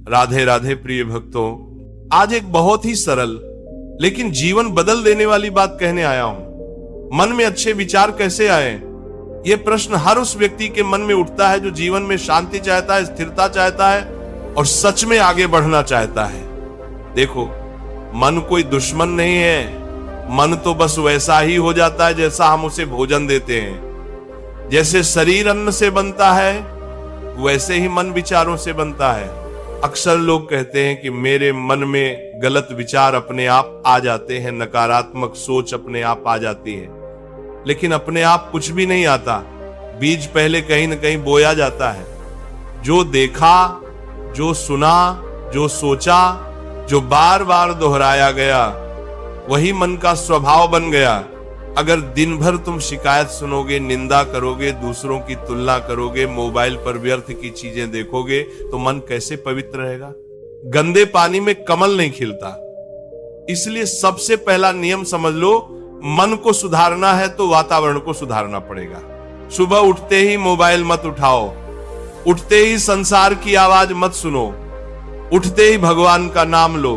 राधे राधे प्रिय भक्तों, आज एक बहुत ही सरल लेकिन जीवन बदल देने वाली बात कहने आया हूं। मन में अच्छे विचार कैसे आए, यह प्रश्न हर उस व्यक्ति के मन में उठता है जो जीवन में शांति चाहता है, स्थिरता चाहता है और सच में आगे बढ़ना चाहता है। देखो, मन कोई दुश्मन नहीं है। मन तो बस वैसा ही हो जाता है जैसा हम उसे भोजन देते हैं। जैसे शरीर अन्न से बनता है, वैसे ही मन विचारों से बनता है। अक्सर लोग कहते हैं कि मेरे मन में गलत विचार अपने आप आ जाते हैं, नकारात्मक सोच अपने आप आ जाती है। लेकिन अपने आप कुछ भी नहीं आता, बीज पहले कहीं न कहीं बोया जाता है। जो देखा, जो सुना, जो सोचा, जो बार बार दोहराया गया, वही मन का स्वभाव बन गया। अगर दिन भर तुम शिकायत सुनोगे, निंदा करोगे, दूसरों की तुलना करोगे, मोबाइल पर व्यर्थ की चीजें देखोगे, तो मन कैसे पवित्र रहेगा? गंदे पानी में कमल नहीं खिलता। इसलिए सबसे पहला नियम समझ लो, मन को सुधारना है तो वातावरण को सुधारना पड़ेगा। सुबह उठते ही मोबाइल मत उठाओ, उठते ही संसार की आवाज मत सुनो, उठते ही भगवान का नाम लो।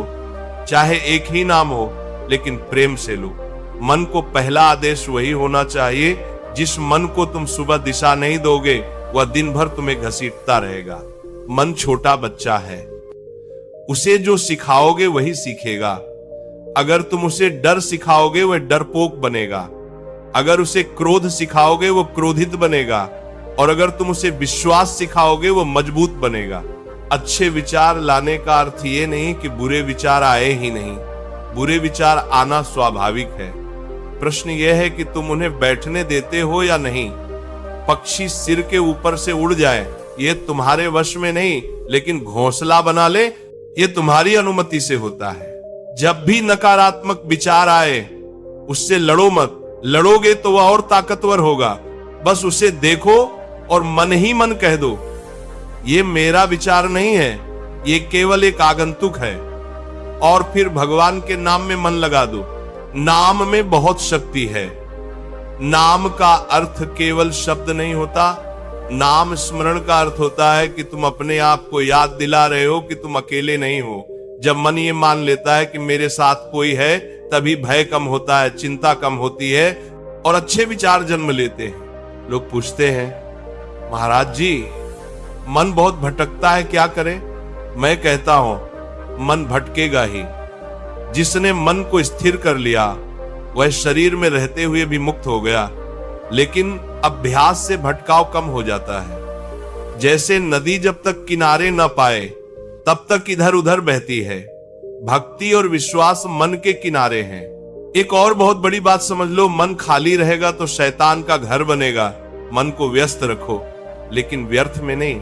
चाहे एक ही नाम हो, लेकिन प्रेम से लो। मन को पहला आदेश वही होना चाहिए जिस मन को तुम सुबह दिशा नहीं दोगे, वह दिन भर तुम्हें घसीटता रहेगा। मन छोटा बच्चा है, उसे जो सिखाओगे वही सीखेगा। अगर तुम उसे डर सिखाओगे वह डरपोक बनेगा, अगर उसे क्रोध सिखाओगे वो क्रोधित बनेगा, और अगर तुम उसे विश्वास सिखाओगे वो मजबूत बनेगा। अच्छे विचार लाने का अर्थ ये नहीं कि बुरे विचार आए ही नहीं। बुरे विचार आना स्वाभाविक है। प्रश्न यह है कि तुम उन्हें बैठने देते हो या नहीं। पक्षी सिर के ऊपर से उड़ जाए, यह तुम्हारे वश में नहीं, लेकिन घोंसला बना ले, यह तुम्हारी अनुमति से होता है। जब भी नकारात्मक विचार आए, उससे लड़ो मत। लड़ोगे तो वह और ताकतवर होगा। बस उसे देखो और मन ही मन कह दो, ये मेरा विचार नहीं है, ये केवल एक आगंतुक है। और फिर भगवान के नाम में मन लगा दो। नाम में बहुत शक्ति है। नाम का अर्थ केवल शब्द नहीं होता। नाम स्मरण का अर्थ होता है कि तुम अपने आप को याद दिला रहे हो कि तुम अकेले नहीं हो। जब मन ये मान लेता है कि मेरे साथ कोई है, तभी भय कम होता है, चिंता कम होती है और अच्छे विचार जन्म लेते हैं। लोग पूछते हैं, महाराज जी मन बहुत भटकता है, क्या करें? मैं कहता हूं, मन भटकेगा ही। जिसने मन को स्थिर कर लिया वह शरीर में रहते हुए भी मुक्त हो गया, लेकिन अभ्यास से भटकाव कम हो जाता है। जैसे नदी जब तक किनारे न पाए तब तक इधर उधर बहती है, भक्ति और विश्वास मन के किनारे हैं। एक और बहुत बड़ी बात समझ लो, मन खाली रहेगा तो शैतान का घर बनेगा। मन को व्यस्त रखो, लेकिन व्यर्थ में नहीं,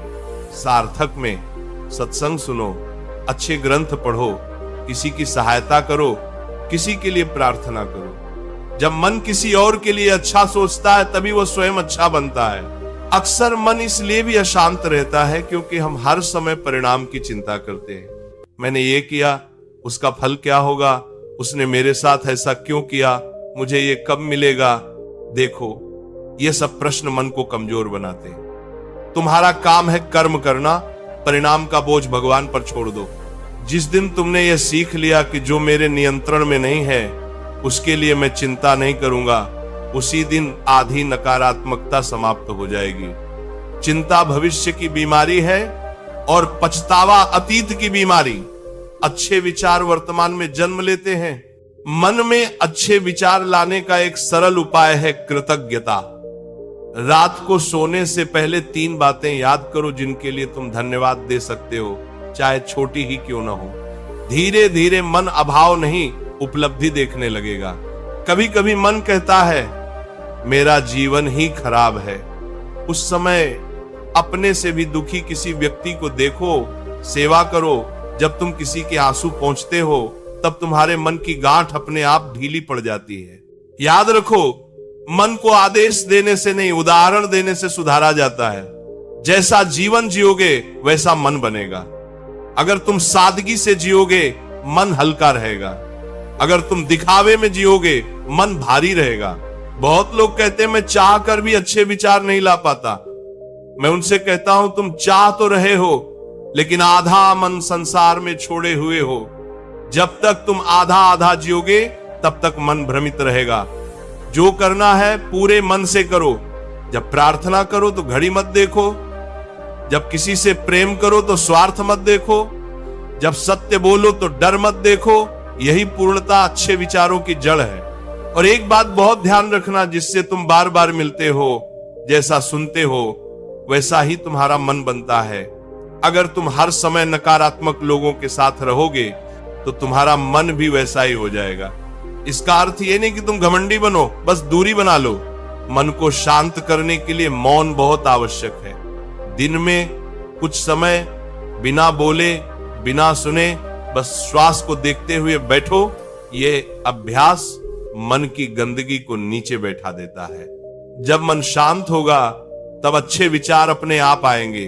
सार्थक में। सत्संग सुनो, अच्छे ग्रंथ पढ़ो, किसी की सहायता करो, किसी के लिए प्रार्थना करो। जब मन किसी और के लिए अच्छा सोचता है, तभी वो स्वयं अच्छा बनता है। अक्सर मन इसलिए भी अशांत रहता है क्योंकि हम हर समय परिणाम की चिंता करते हैं। मैंने ये किया, उसका फल क्या होगा? उसने मेरे साथ ऐसा क्यों किया? मुझे ये कब मिलेगा? देखो, ये सब प्रश्न मन को कमजोर बनाते हैं। तुम्हारा काम है कर्म करना, परिणाम का बोझ भगवान पर छोड़ दो। जिस दिन तुमने यह सीख लिया कि जो मेरे नियंत्रण में नहीं है उसके लिए मैं चिंता नहीं करूंगा, उसी दिन आधी नकारात्मकता समाप्त हो जाएगी। चिंता भविष्य की बीमारी है और पछतावा अतीत की बीमारी। अच्छे विचार वर्तमान में जन्म लेते हैं। मन में अच्छे विचार लाने का एक सरल उपाय है कृतज्ञता। रात को सोने से पहले 3 बातें याद करो जिनके लिए तुम धन्यवाद दे सकते हो, चाहे छोटी ही क्यों ना हो। धीरे धीरे मन अभाव नहीं, उपलब्धि देखने लगेगा। कभी कभी मन कहता है मेरा जीवन ही खराब है। उस समय अपने से भी दुखी किसी व्यक्ति को देखो, सेवा करो। जब तुम किसी के आंसू पहुंचते हो, तब तुम्हारे मन की गांठ अपने आप ढीली पड़ जाती है। याद रखो, मन को आदेश देने से नहीं, उदाहरण देने से सुधारा जाता है। जैसा जीवन जियोगे वैसा मन बनेगा। अगर तुम सादगी से जियोगे, मन हल्का रहेगा। अगर तुम दिखावे में जियोगे, मन भारी रहेगा। बहुत लोग कहते हैं मैं चाह कर भी अच्छे विचार नहीं ला पाता। मैं उनसे कहता हूं तुम चाह तो रहे हो, लेकिन आधा मन संसार में छोड़े हुए हो। जब तक तुम आधा आधा जियोगे तब तक मन भ्रमित रहेगा। जो करना है पूरे मन से करो। जब प्रार्थना करो तो घड़ी मत देखो। जब किसी से प्रेम करो तो स्वार्थ मत देखो। जब सत्य बोलो तो डर मत देखो। यही पूर्णता अच्छे विचारों की जड़ है। और एक बात बहुत ध्यान रखना, जिससे तुम बार बार मिलते हो, जैसा सुनते हो वैसा ही तुम्हारा मन बनता है। अगर तुम हर समय नकारात्मक लोगों के साथ रहोगे तो तुम्हारा मन भी वैसा ही हो जाएगा। इसका अर्थ ये नहीं कि तुम घमंडी बनो, बस दूरी बना लो। मन को शांत करने के लिए मौन बहुत आवश्यक है। दिन में कुछ समय बिना बोले बिना सुने बस श्वास को देखते हुए बैठो। ये अभ्यास मन की गंदगी को नीचे बैठा देता है। जब मन शांत होगा तब अच्छे विचार अपने आप आएंगे।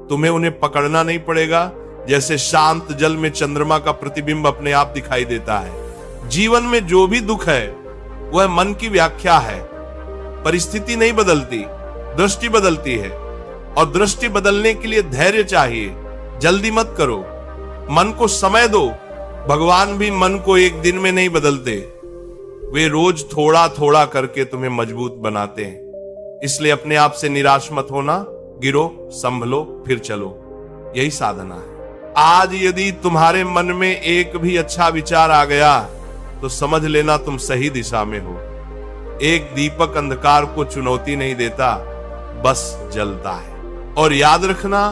तुम्हें उन्हें पकड़ना नहीं पड़ेगा। जैसे शांत जल में चंद्रमा का प्रतिबिंब अपने आप दिखाई देता है। जीवन में जो भी दुख है वह मन की व्याख्या है। परिस्थिति नहीं बदलती, दृष्टि बदलती है। और दृष्टि बदलने के लिए धैर्य चाहिए। जल्दी मत करो, मन को समय दो। भगवान भी मन को एक दिन में नहीं बदलते। वे रोज थोड़ा थोड़ा करके तुम्हें मजबूत बनाते हैं। इसलिए अपने आप से निराश मत होना। गिरो, संभलो, फिर चलो। यही साधना है। आज यदि तुम्हारे मन में एक भी अच्छा विचार आ गया तो समझ लेना तुम सही दिशा में हो। एक दीपक अंधकार को चुनौती नहीं देता, बस जलता है। और याद रखना,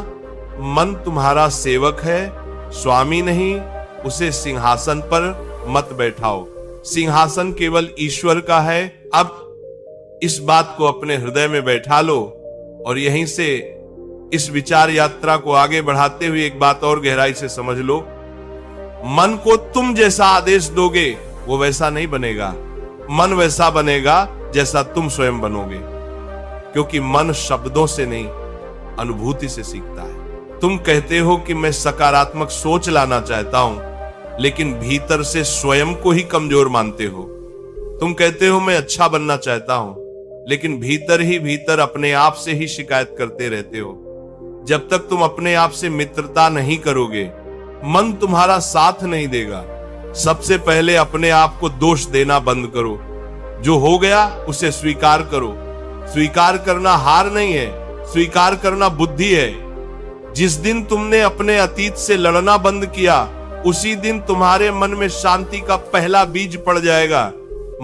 मन तुम्हारा सेवक है, स्वामी नहीं। उसे सिंहासन पर मत बैठाओ। सिंहासन केवल ईश्वर का है। अब इस बात को अपने हृदय में बैठा लो और यहीं से इस विचार यात्रा को आगे बढ़ाते हुए एक बात और गहराई से समझ लो। मन को तुम जैसा आदेश दोगे वो वैसा नहीं बनेगा। मन वैसा बनेगा जैसा तुम स्वयं बनोगे। क्योंकि मन शब्दों से नहीं, अनुभूति से सीखता है। तुम कहते हो कि मैं सकारात्मक सोच लाना चाहता हूं, लेकिन भीतर से स्वयं को ही कमजोर मानते हो। तुम कहते हो मैं अच्छा बनना चाहता हूं, लेकिन भीतर ही भीतर अपने आप से ही शिकायत करते रहते हो। जब तक तुम अपने आप से मित्रता नहीं करोगे, मन तुम्हारा साथ नहीं देगा। सबसे पहले अपने आप को दोष देना बंद करो। जो हो गया उसे स्वीकार करो। स्वीकार करना हार नहीं है, स्वीकार करना बुद्धि है। जिस दिन तुमने अपने अतीत से लड़ना बंद किया, उसी दिन तुम्हारे मन में शांति का पहला बीज पड़ जाएगा।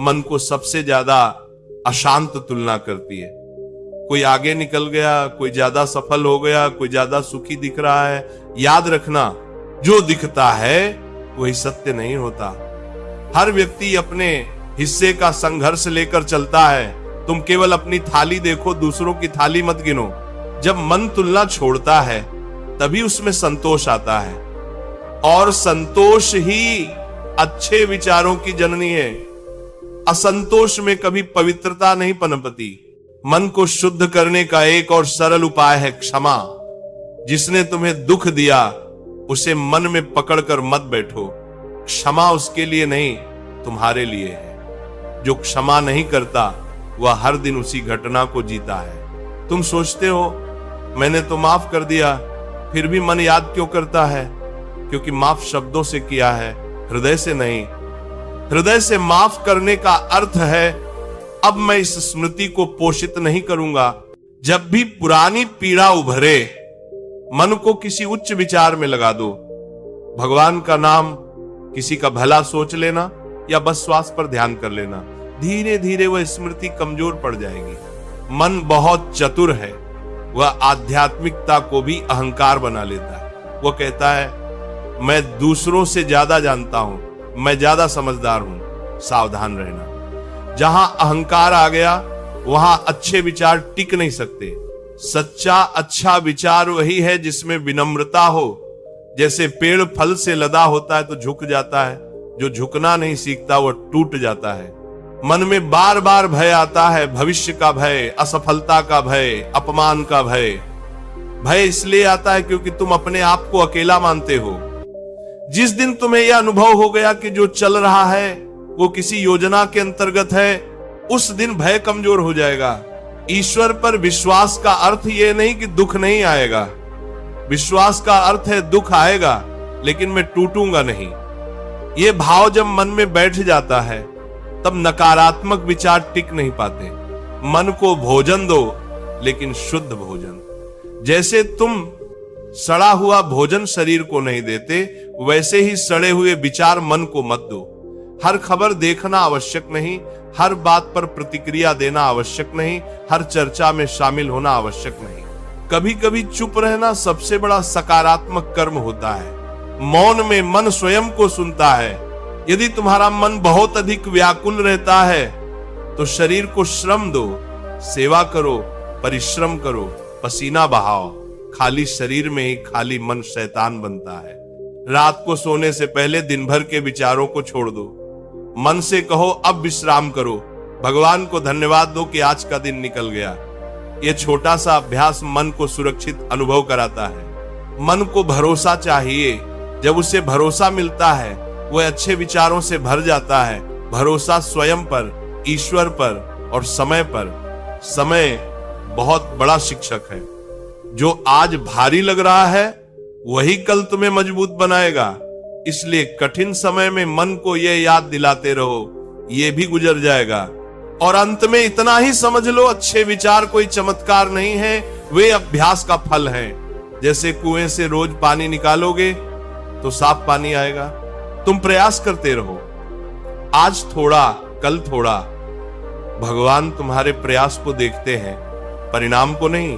मन को सबसे ज्यादा अशांत तुलना करती है। कोई आगे निकल गया, कोई ज्यादा सफल हो गया, कोई ज्यादा सुखी दिख रहा है। याद रखना, जो दिखता है वही सत्य नहीं होता। हर व्यक्ति अपने हिस्से का संघर्ष लेकर चलता है। तुम केवल अपनी थाली देखो, दूसरों की थाली मत गिनो। जब मन तुलना छोड़ता है तभी उसमें संतोष आता है। और संतोष ही अच्छे विचारों की जननी है। असंतोष में कभी पवित्रता नहीं पनपती। मन को शुद्ध करने का एक और सरल उपाय है क्षमा। जिसने तुम्हें दुख दिया उसे मन में पकड़कर मत बैठो। क्षमा उसके लिए नहीं, तुम्हारे लिए है। जो क्षमा नहीं करता वह हर दिन उसी घटना को जीता है। तुम सोचते हो मैंने तो माफ कर दिया, फिर भी मन याद क्यों करता है? क्योंकि माफ शब्दों से किया है, हृदय से नहीं। हृदय से माफ करने का अर्थ है अब मैं इस स्मृति को पोषित नहीं करूंगा। जब भी पुरानी पीड़ा उभरे, मन को किसी उच्च विचार में लगा दो। भगवान का नाम, किसी का भला सोच लेना या बस श्वास पर ध्यान कर लेना। धीरे धीरे वह स्मृति कमजोर पड़ जाएगी। मन बहुत चतुर है। वह आध्यात्मिकता को भी अहंकार बना लेता है। वह कहता है मैं दूसरों से ज्यादा जानता हूं, मैं ज्यादा समझदार हूं। सावधान रहना। जहां अहंकार आ गया वहां अच्छे विचार टिक नहीं सकते। सच्चा अच्छा विचार वही है जिसमें विनम्रता हो। जैसे पेड़ फल से लदा होता है तो झुक जाता है, जो झुकना नहीं सीखता वह टूट जाता है। मन में बार बार भय आता है, भविष्य का भय, असफलता का भय, अपमान का भय। भय इसलिए आता है क्योंकि तुम अपने आप को अकेला मानते हो। जिस दिन तुम्हें यह अनुभव हो गया कि जो चल रहा है वो किसी योजना के अंतर्गत है, उस दिन भय कमजोर हो जाएगा। ईश्वर पर विश्वास का अर्थ यह नहीं कि दुख नहीं आएगा। विश्वास का अर्थ है दुख आएगा लेकिन मैं टूटूंगा नहीं। ये भाव जब मन में बैठ जाता है तब नकारात्मक विचार टिक नहीं पाते। मन को भोजन दो लेकिन शुद्ध भोजन। जैसे तुम सड़ा हुआ भोजन शरीर को नहीं देते, वैसे ही सड़े हुए विचार मन को मत दो। हर खबर देखना आवश्यक नहीं, हर बात पर प्रतिक्रिया देना आवश्यक नहीं, हर चर्चा में शामिल होना आवश्यक नहीं। कभी कभी चुप रहना सबसे बड़ा सकारात्मक कर्म होता है। मौन में मन स्वयं को सुनता है। यदि तुम्हारा मन बहुत अधिक व्याकुल रहता है तो शरीर को श्रम दो, सेवा करो, परिश्रम करो, पसीना बहाओ। खाली शरीर में ही खाली मन शैतान बनता है। रात को सोने से पहले दिन भर के विचारों को छोड़ दो। मन से कहो अब विश्राम करो। भगवान को धन्यवाद दो कि आज का दिन निकल गया। यह छोटा सा अभ्यास मन को सुरक्षित अनुभव कराता है। मन को भरोसा चाहिए। जब उसे भरोसा मिलता है वह अच्छे विचारों से भर जाता है। भरोसा स्वयं पर, ईश्वर पर और समय पर। समय बहुत बड़ा शिक्षक है। जो आज भारी लग रहा है वही कल तुम्हें मजबूत बनाएगा। इसलिए कठिन समय में मन को यह याद दिलाते रहो, यह भी गुजर जाएगा। और अंत में इतना ही समझ लो, अच्छे विचार कोई चमत्कार नहीं है, वे अभ्यास का फल हैं। जैसे कुएं से रोज पानी निकालोगे तो साफ पानी आएगा। तुम प्रयास करते रहो, आज थोड़ा कल थोड़ा। भगवान तुम्हारे प्रयास को देखते हैं, परिणाम को नहीं।